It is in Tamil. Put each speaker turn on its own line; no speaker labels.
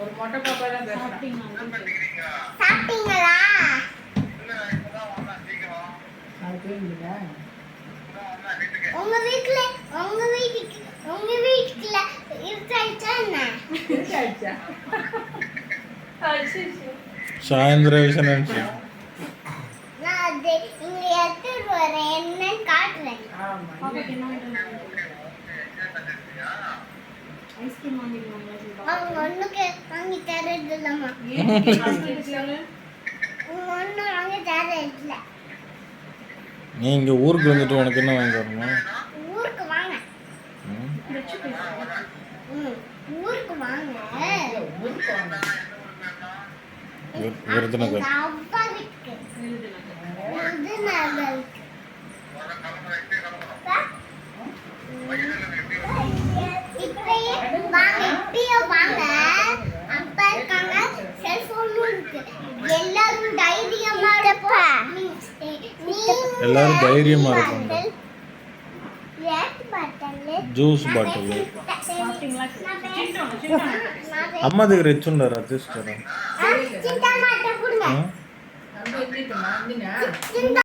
ஒரு மொட்டை பாப்பா தான் பேசுறேன்.
சாப்பிட்டீங்களா?
அது கேளுங்க.
உங்க வீட்டுல இருக்காச்சா என்ன?
இருக்காச்சா?
சாயந்தரம் விஷயம் நினைச்சு
நான் அது இங்க எடுத்துட்டு வரேன், என்னன்னு காட்டுறேன்.
ஆமா.
அவங்க ஒண்ணுக்கு வாங்கி தரது இல்லம்மா. ஒன்னும் வாங்கி தரது இல்ல.
நீ இங்க ஊருக்கு வந்துட்டு உனக்கு என்ன வாங்கி வரணும்?
ஊருக்கு வாங்க. ஊருக்கு வாங்க.
ஊருக்கு வாங்க.
விருதுநகர்.
எங்க அப்பா வீட்டுக்கு. விருதுநகருக்கு. இப்பயே வாங்க. அப்பா இருக்காங்க, செல்போனும் இருக்கு. எல்லாரும் தைரியமா இருப்பா.
எல்லாரும் தைரியமா இருப்பாங்க. జ్యూస్ బాటిల్ అమ్మ దగ్గర ఇచ్చుండారా తీసుకురా.